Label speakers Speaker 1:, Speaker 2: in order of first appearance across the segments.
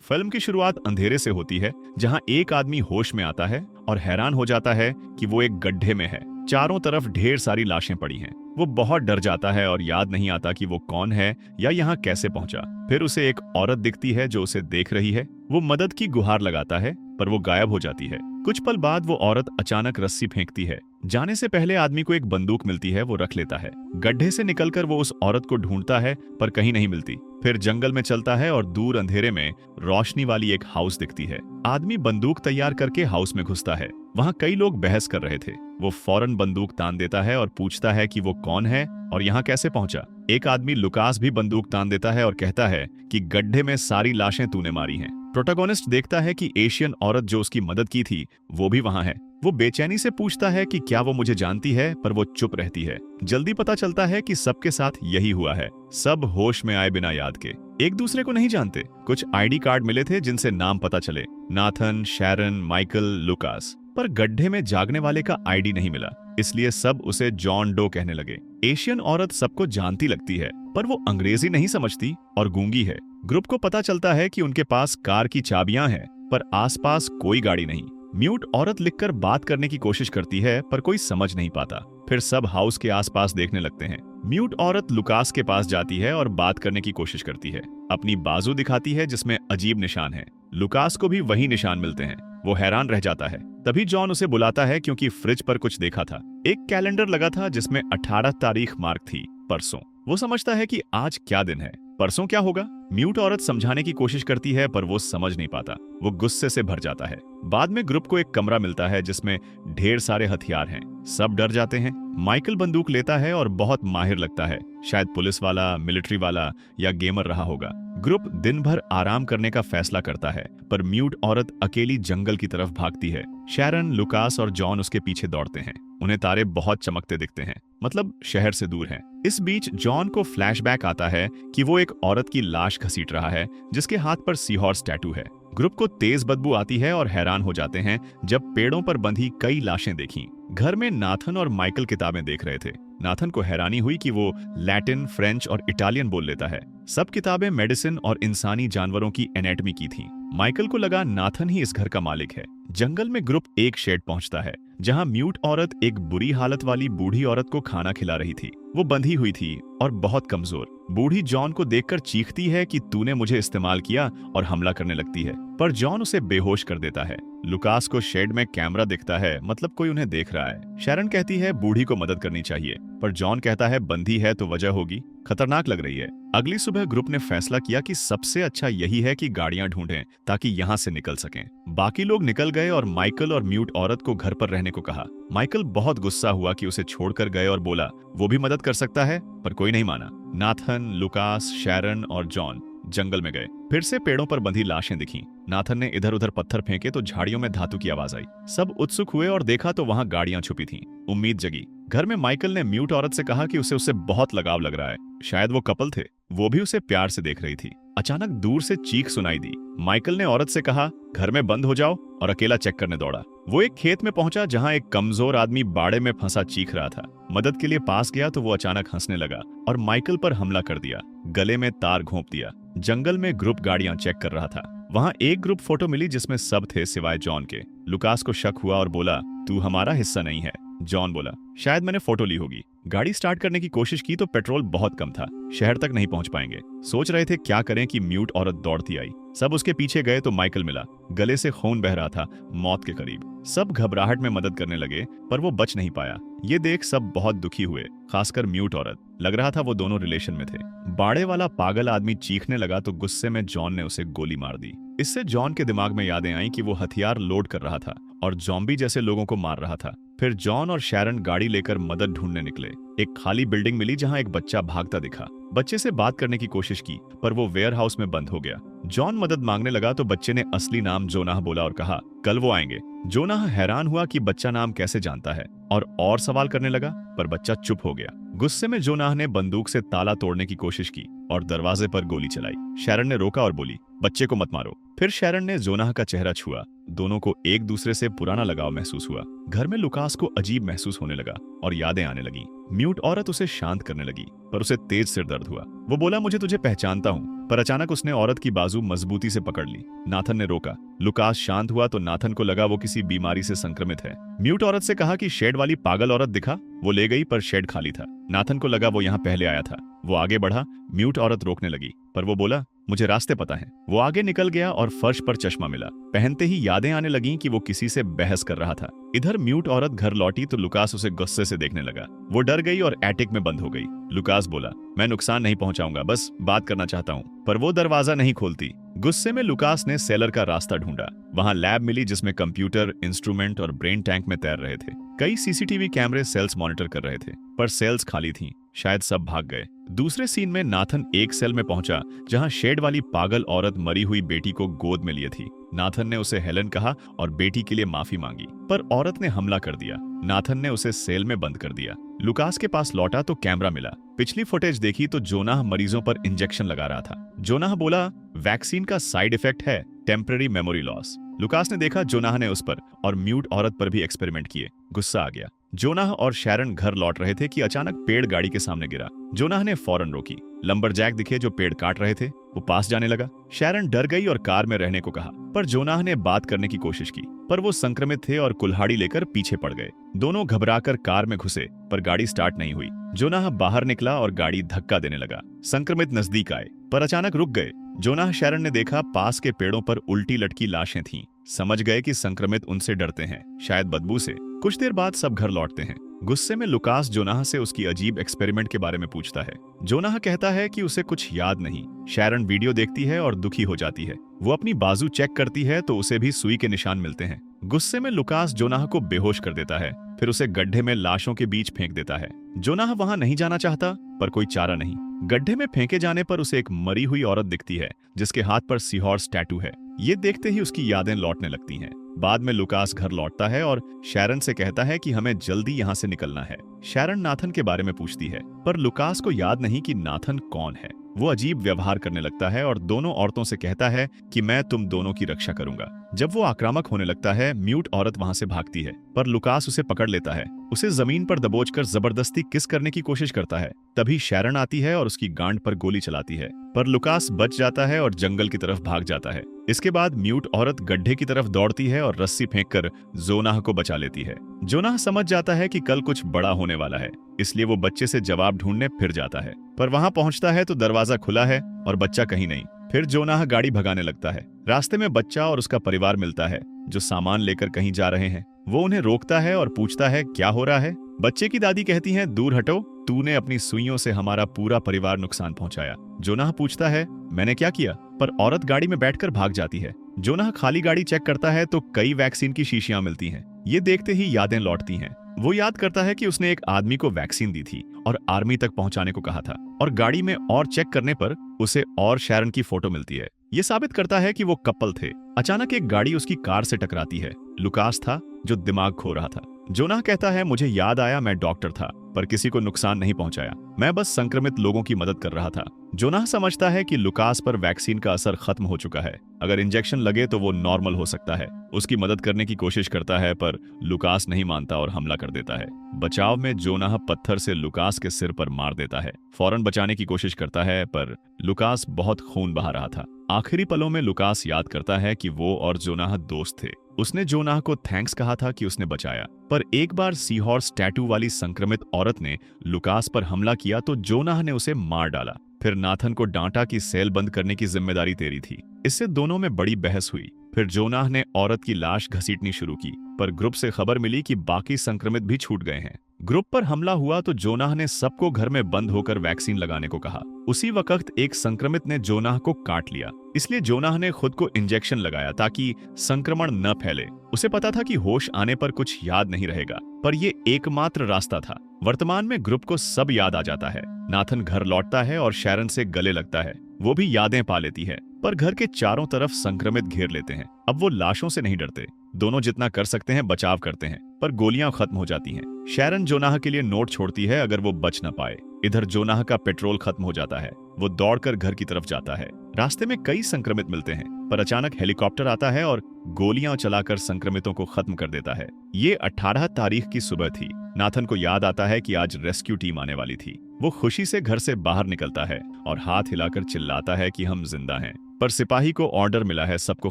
Speaker 1: Film की शुरुआत अंधेरे से होती है, जहां एक आदमी होश में आता है और हैरान हो जाता है कि वो एक गड्ढे में है। चारों तरफ ढेर सारी लाशें पड़ी हैं। वो बहुत डर जाता है और याद नहीं आता कि वो कौन है या यहाँ कैसे पहुंचा। फिर उसे एक औरत दिखती है जो उसे देख रही है। वो मदद की गुहार लगाता है, पर वो गायब हो जाती है। कुछ पल बाद वो औरत अचानक रस्सी फेंकती है। जाने से पहले आदमी को एक बंदूक मिलती है, वो रख लेता है। गड्ढे से निकलकर वो उस औरत को ढूंढता है, पर कहीं नहीं मिलती। फिर जंगल में चलता है और दूर अंधेरे में रोशनी वाली एक हाउस दिखती है। आदमी बंदूक तैयार करके हाउस में घुसता है। वहाँ कई लोग बहस कर रहे थे। वो फौरन बंदूक तान देता है और पूछता है कि वो कौन है और यहाँ कैसे पहुंचा। एक आदमी लुकास भी बंदूक तान देता है और कहता है कि गड्ढे में सारी लाशें तूने मारी हैं। प्रोटोगोनिस्ट देखता है कि एशियन औरत जो उसकी मदद की थी वो भी वहाँ है। वो बेचैनी से पूछता है कि क्या वो मुझे जानती है, पर वो चुप रहती है। जल्दी पता चलता है कि सबके साथ यही हुआ है। सब होश में आए बिना याद के, एक दूसरे को नहीं जानते। कुछ आईडी कार्ड मिले थे जिनसे नाम पता चले, नाथन, शैरन, माइकल, लुकास। पर गड्ढे में जागने वाले का आईडी नहीं मिला, इसलिए सब उसे जॉन डो कहने लगे। एशियन औरत सबको जानती लगती है, पर वो अंग्रेजी नहीं समझती और गूंगी है। ग्रुप को पता चलता है कि उनके पास कार की चाबियां हैं, पर आसपास कोई गाड़ी नहीं। म्यूट औरत लिखकर बात करने की कोशिश करती है, पर कोई समझ नहीं पाता। फिर सब हाउस के आसपास देखने लगते हैं। म्यूट औरत लुकास के पास जाती है और बात करने की कोशिश करती है। अपनी बाजू दिखाती है जिसमें अजीब निशान है। लुकास को भी वही निशान मिलते हैं। वो हैरान रह जाता है। तभी जॉन उसे बुलाता है क्योंकि फ्रिज पर कुछ देखा था। एक कैलेंडर लगा था जिसमें 18 तारीख मार्क थी, परसों। वो समझता है कि आज क्या दिन है, परसों क्या होगा। म्यूट औरत समझाने की कोशिश करती है, पर वो समझ नहीं पाता। वो गुस्से से भर जाता है। बाद में ग्रुप को एक कमरा मिलता है जिसमें ढेर सारे हथियार हैं। सब डर जाते हैं। माइकल बंदूक लेता है और बहुत माहिर लगता है। शायद पुलिस वाला, मिलिट्री वाला या गेमर रहा होगा। ग्रुप दिन भर आराम करने का फैसला करता है, पर म्यूट औरत अकेली जंगल की तरफ भागती है। शैरन, लुकास और जॉन उसके पीछे दौड़ते हैं। उन्हें तारे बहुत चमकते दिखते हैं, मतलब शहर से दूर हैं। इस बीच जॉन को फ्लैशबैक आता है कि वो एक औरत की लाश घसीट रहा है जिसके हाथ पर सी हॉर्स टैटू है। ग्रुप को तेज बदबू आती है और हैरान हो जाते हैं जब पेड़ों पर बंधी कई लाशें देखीं। घर में नाथन और माइकल किताबें देख रहे थे। नाथन को हैरानी हुई कि वो लैटिन, फ्रेंच और इटालियन बोल लेता है। सब किताबें मेडिसिन और इंसानी जानवरों की एनेटमी की थीं। माइकल को लगा नाथन ही इस घर का मालिक है। जंगल में ग्रुप एक शेड पहुंचता है जहां म्यूट औरत एक बुरी हालत वाली बूढ़ी औरत को खाना खिला रही थी। वो बंधी हुई थी और बहुत कमजोर। बूढ़ी जॉन को देखकर चीखती है कि तूने मुझे इस्तेमाल किया और हमला करने लगती है, पर जॉन उसे बेहोश कर देता है। लुकास को शेड में कैमरा दिखता है, मतलब कोई उन्हें देख रहा है। शैरन कहती है बूढ़ी को मदद करनी चाहिए, पर जॉन कहता है बंधी है तो वजह होगी, खतरनाक लग रही है। अगली सुबह ग्रुप ने फैसला किया कि सबसे अच्छा यही है कि गाड़ियां ढूंढें ताकि यहाँ से निकल सकें। बाकी लोग निकल गए और माइकल और म्यूट औरत को घर पर रहने को कहा। माइकल बहुत गुस्सा हुआ कि उसे छोड़कर गए और बोला वो भी मदद कर सकता है, पर कोई नहीं माना। नाथन, लुकास, शैरन और जॉन जंगल में गए। फिर से पेड़ों पर बंधी लाशें दिखीं। नाथन ने इधर उधर पत्थर फेंके तो झाड़ियों में धातु की आवाज आई। सब उत्सुक हुए और देखा तो वहां गाड़ियां छुपी थीं। उम्मीद जगी। घर में माइकल ने म्यूट औरत से कहा कि उसे उससे बहुत लगाव लग रहा है। शायद वो कपल थे। वो भी उसे प्यार से देख रही थी। अचानक दूर से चीख सुनाई दी। माइकल ने औरत से कहा घर में बंद हो जाओ और अकेला चेक करने दौड़ा। वो एक खेत में पहुंचा जहां एक कमजोर आदमी बाड़े में फंसा चीख रहा था। मदद के लिए पास गया तो वो अचानक हंसने लगा और माइकल पर हमला कर दिया। गले में तार घोंप दिया। जंगल में ग्रुप गाड़ियां चेक कर रहा था। वहां एक ग्रुप फोटो मिली जिसमें सब थे सिवाय जॉन के। लुकास को शक हुआ और बोला तू हमारा हिस्सा नहीं है। जॉन बोला शायद मैंने फोटो ली होगी। गाड़ी स्टार्ट करने की कोशिश की तो पेट्रोल बहुत कम था। शहर तक नहीं पहुंच पाएंगे। सोच रहे थे क्या करें कि म्यूट औरत दौड़ती आई। सब उसके पीछे गए तो माइकल मिला। गले से खून बह रहा था, मौत के करीब। सब घबराहट में मदद करने लगे, पर वो बच नहीं पाया। ये देख सब बहुत दुखी हुए, खासकर म्यूट औरत। लग रहा था वो दोनों रिलेशन में थे। बाड़े वाला पागल आदमी चीखने लगा तो गुस्से में जॉन ने उसे गोली मार दी। इससे जॉन के दिमाग में यादें आई कि वो हथियार लोड कर रहा था और जॉम्बी जैसे लोगों को मार रहा था। फिर जॉन और शैरन गाड़ी लेकर मदद ढूंढने निकले। एक खाली बिल्डिंग मिली जहां एक बच्चा भागता दिखा। बच्चे से बात करने की कोशिश की, पर वो वेयर हाउस में बंद हो गया। जॉन मदद मांगने लगा तो बच्चे ने असली नाम जोनाह बोला और कहा कल वो आएंगे। जोनाह हैरान हुआ कि बच्चा नाम कैसे जानता है और सवाल करने लगा, पर बच्चा चुप हो गया। गुस्से में जोनाह ने बंदूक से ताला तोड़ने की कोशिश की और दरवाजे पर गोली चलाई। शैरन ने रोका और बोली बच्चे को मत मारो। फिर शैरन ने जोनाह का चेहरा छुआ। दोनों को एक दूसरे से पुराना लगाव महसूस हुआ। घर में लुकास को अजीब महसूस होने लगा और यादें आने लगी। म्यूट औरत उसे शांत करने लगी, पर उसे तेज सिर दर्द हुआ। वो बोला मुझे तुझे पहचानता हूँ। पर अचानक उसने औरत की बाजू मजबूती से पकड़ ली। नाथन ने रोका। लुकास शांत हुआ तो नाथन को लगा वो किसी बीमारी से संक्रमित है। म्यूट औरत से कहा कि शेड वाली पागल औरत दिखा। वो ले गई पर शेड खाली था। नाथन को लगा वो यहाँ पहले आया था। वो आगे बढ़ा। म्यूट औरत रोकने लगी पर वो बोला, मुझे रास्ते पता है। वो आगे निकल गया और फर्श पर चश्मा मिला। पहनते ही यादें आने लगीं कि वो किसी से बहस कर रहा था। इधर म्यूट औरत घर लौटी तो लुकास उसे गुस्से से देखने लगा। वो डर गई और एटिक में बंद हो गई। लुकास बोला, मैं नुकसान नहीं पहुंचाऊंगा, बस बात करना चाहता हूँ। पर वो दरवाजा नहीं खोलती। गुस्से में लुकास ने सेलर का रास्ता ढूंढा। वहां लैब मिली जिसमें कंप्यूटर, इंस्ट्रूमेंट और ब्रेन टैंक में तैर रहे थे। कई सीसीटीवी कैमरे सेल्स मॉनिटर कर रहे थे पर सेल्स खाली थीं। शायद सब भाग गए। दूसरे सीन में नाथन एक सेल में पहुंचा जहां शेड वाली पागल औरत मरी हुई बेटी को गोद में लिए थी। नाथन ने उसे हेलन कहा और बेटी के लिए माफी मांगी पर औरत ने हमला कर दिया। नाथन ने उसे सेल में बंद कर दिया। लुकास के पास लौटा तो कैमरा मिला। पिछली फुटेज देखी तो जोनाह मरीजों पर इंजेक्शन लगा रहा था। जोनाह बोला, वैक्सीन का साइड इफेक्ट है टेम्पररी मेमोरी लॉस। लुकास ने देखा जोनाह ने उस पर और म्यूट औरत पर भी एक्सपेरिमेंट किए। गुस्सा आ गया। जोनाह और शैरन घर लौट रहे थे कि अचानक पेड़ गाड़ी के सामने गिरा। जोनाह ने फौरन रोकी। लंबरजैक दिखे जो पेड़ काट रहे थे। वो पास जाने लगा। शैरन डर गई और कार में रहने को कहा पर जोनाह ने बात करने की कोशिश की पर वो संक्रमित थे और कुल्हाड़ी लेकर पीछे पड़ गए। दोनों घबराकर कार में घुसे पर गाड़ी स्टार्ट नहीं हुई। जोनाह बाहर निकला और गाड़ी धक्का देने लगा। संक्रमित नजदीक आए पर अचानक रुक गए। जोनाह शैरन ने देखा पास के पेड़ों पर उल्टी लटकी लाशें थीं। समझ गए कि संक्रमित उनसे डरते हैं, शायद बदबू से। कुछ देर बाद सब घर लौटते हैं। गुस्से में लुकास जोनाह से उसकी अजीब एक्सपेरिमेंट के बारे में पूछता है। जोनाह कहता है कि उसे कुछ याद नहीं। शैरन वीडियो देखती है और दुखी हो जाती है। वो अपनी बाजू चेक करती है तो उसे भी सुई के निशान मिलते हैं। गुस्से में लुकास जोनाह को बेहोश कर देता है, फिर उसे गड्ढे में लाशों के बीच फेंक देता है। जोनाह वहां नहीं जाना चाहता पर कोई चारा नहीं। गड्ढे में फेंके जाने पर उसे एक मरी हुई औरत दिखती है जिसके हाथ पर सीहॉर्स टैटू है। ये देखते ही उसकी यादें लौटने लगती हैं। बाद में लुकास घर लौटता है और शैरन से कहता है कि हमें जल्दी यहाँ से निकलना है। शैरन नाथन के बारे में पूछती है पर लुकास को याद नहीं कि नाथन कौन है। वो अजीब व्यवहार करने लगता है और दोनों औरतों से कहता है कि मैं तुम दोनों की रक्षा करूंगा। जब वो आक्रामक होने लगता है, म्यूट औरत वहां से भागती है पर लुकास उसे पकड़ लेता है। उसे जमीन पर दबोचकर जबरदस्ती किस करने की कोशिश करता है। तभी शैरन आती है और उसकी गांड पर गोली चलाती है पर लुकास बच जाता है और जंगल की तरफ भाग जाता है। इसके बाद म्यूट औरत गड्ढे की तरफ दौड़ती है और रस्सी फेंककर जोनाह को बचा लेती है। जोनाह समझ जाता है कि कल कुछ बड़ा होने वाला है, इसलिए वो बच्चे से जवाब ढूंढने फिर जाता है। पर वहां पहुंचता है तो दरवाजा खुला है और बच्चा कहीं नहीं। फिर जोनाह गाड़ी भगाने लगता है। रास्ते में बच्चा और उसका परिवार मिलता है जो सामान लेकर कहीं जा रहे हैं। वो उन्हें रोकता है और पूछता है क्या हो रहा है। बच्चे की दादी कहती है, दूर हटो, तूने अपनी सुइयों से हमारा पूरा परिवार नुकसान पहुंचाया। जोनाह पूछता है, मैंने क्या किया? पर औरत गाड़ी में बैठकर भाग जाती है। जोनाह खाली गाड़ी चेक करता है तो कई वैक्सीन की शीशियां मिलती हैं। ये देखते ही यादें लौटती हैं। वो याद करता है कि उसने एक आदमी को वैक्सीन दी थी और आर्मी तक पहुंचाने को कहा था और गाड़ी में और चेक करने पर उसे और शैरन की फोटो मिलती है। ये साबित करता है कि वो कपल थे। अचानक एक गाड़ी उसकी कार से टकराती है। लुकास था जो दिमाग खो रहा था। जोनाह कहता है, मुझे याद आया मैं डॉक्टर था पर किसी को नुकसान नहीं पहुंचाया, मैं बस संक्रमित लोगों की मदद कर रहा था। जोनाह समझता है कि लुकास पर वैक्सीन का असर खत्म हो चुका है। अगर इंजेक्शन लगे तो वो नॉर्मल हो सकता है। उसकी मदद करने की कोशिश करता है पर लुकास नहीं मानता और हमला कर देता है। बचाव में जोनाह पत्थर से लुकास के सिर पर मार देता है। फौरन बचाने की कोशिश करता है पर लुकास बहुत खून बहा रहा था। आखिरी पलों में लुकास याद करता है कि वो और जोनाह दोस्त थे। उसने जोनाह को थैंक्स कहा था कि उसने बचाया। पर एक बार सीहॉर्स टैटू वाली संक्रमित औरत ने लुकास पर हमला किया तो जोनाह ने उसे मार डाला। फिर नाथन को डांटा कि सेल बंद करने की जिम्मेदारी तेरी थी। इससे दोनों में बड़ी बहस हुई। फिर जोनाह ने औरत की लाश घसीटनी शुरू की पर ग्रुप से खबर मिली कि बाकी संक्रमित भी छूट गए हैं। ग्रुप पर हमला हुआ तो जोनाह ने सबको घर में बंद होकर वैक्सीन लगाने को कहा। उसी वक्त एक संक्रमित ने जोनाह को काट लिया, इसलिए जोनाह ने खुद को इंजेक्शन लगाया ताकि संक्रमण न फैले। उसे पता था कि होश आने पर कुछ याद नहीं रहेगा, पर यह एकमात्र रास्ता था। वर्तमान में ग्रुप को सब याद आ जाता है। नाथन घर लौटता है और शैरन से गले लगता है। वो भी यादें पा लेती है पर घर के चारों तरफ संक्रमित घेर लेते हैं। अब वो लाशों से नहीं डरते। दोनों जितना कर सकते हैं बचाव करते हैं पर गोलियां खत्म हो जाती हैं। शैरन जोनाह के लिए नोट छोड़ती है अगर वो बच न पाए। इधर जोनाह का पेट्रोल खत्म हो जाता है। वो दौड़कर घर की तरफ जाता है। रास्ते में कई संक्रमित मिलते हैं पर अचानक हेलीकॉप्टर आता है और गोलियां चलाकर संक्रमितों को खत्म कर देता है। ये 18 तारीख की सुबह थी। नाथन को याद आता है कि आज रेस्क्यू टीम आने वाली थी। वो खुशी से घर से बाहर निकलता है और हाथ हिलाकर चिल्लाता है कि हम जिंदा हैं। पर सिपाही को ऑर्डर मिला है, सबको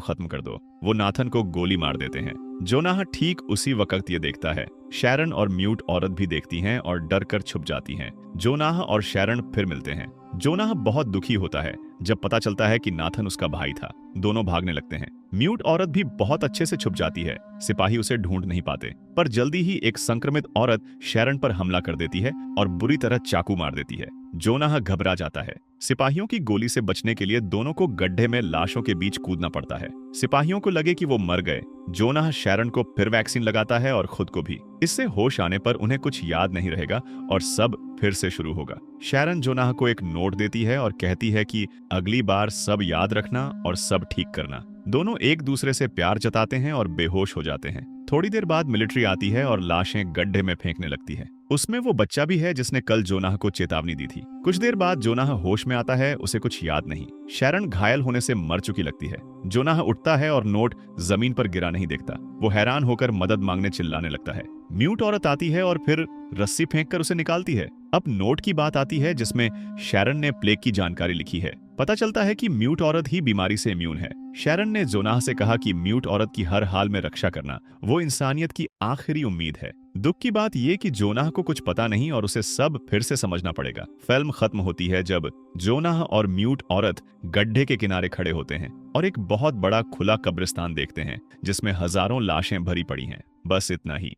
Speaker 1: खत्म कर दो। वो नाथन को गोली मार देते हैं। जोनाह ठीक उसी वक्त ये देखता है। शैरन और म्यूट औरत भी देखती हैं और डर कर छुप जाती हैं। जोनाह और शैरन फिर मिलते हैं। जोनाह बहुत दुखी होता है जब पता चलता है कि नाथन उसका भाई था। दोनों भागने लगते हैं। म्यूट औरत भी बहुत अच्छे से छुप जाती है। सिपाही उसे ढूंढ नहीं पाते, पर जल्दी ही एक संक्रमित औरत शैरन पर हमला कर देती है और बुरी तरह चाकू मार देती है। जोनाह घबरा जाता है। सिपाहियों की गोली से बचने के लिए दोनों को गड्ढे में लाशों के बीच कूदना पड़ता है। सिपाहियों को लगे कि वो मर गए। जोनाह शैरन को फिर वैक्सीन लगाता है और खुद को भी। इससे होश आने पर उन्हें कुछ याद नहीं रहेगा और सब फिर से शुरू होगा। शैरन जोनाह को एक नोट देती है और कहती है कि अगली बार सब याद रखना और सब ठीक करना। दोनों एक दूसरे से प्यार जताते हैं और बेहोश हो जाते हैं। थोड़ी देर बाद मिलिट्री आती है और लाशें गड्ढे में फेंकने लगती है। उसमें वो बच्चा भी है जिसने कल जोनाह को चेतावनी दी थी। कुछ देर बाद जोनाह होश में आता है, उसे कुछ याद नहीं। शैरन घायल होने से मर चुकी लगती है। जोनाह उठता है और नोट जमीन पर गिरा नहीं देखता। वो हैरान होकर मदद मांगने चिल्लाने लगता है। म्यूट औरत आती है और फिर रस्सी फेंककर उसे निकालती है। अब नोट की बात आती है जिसमें शैरन ने प्लेग की जानकारी लिखी है। पता चलता है कि म्यूट औरत ही बीमारी से इम्यून है। शैरन ने जोनाह से कहा कि म्यूट औरत की हर हाल में रक्षा करना वो इंसानियत की आखिरी उम्मीद है। दुख की बात ये कि जोनाह को कुछ पता नहीं और उसे सब फिर से समझना पड़ेगा। फिल्म खत्म होती है जब जोनाह और म्यूट औरत गड्ढे के किनारे खड़े होते हैं और एक बहुत बड़ा खुला कब्रिस्तान देखते हैं जिसमें हजारों लाशें भरी पड़ी हैं। बस इतना ही।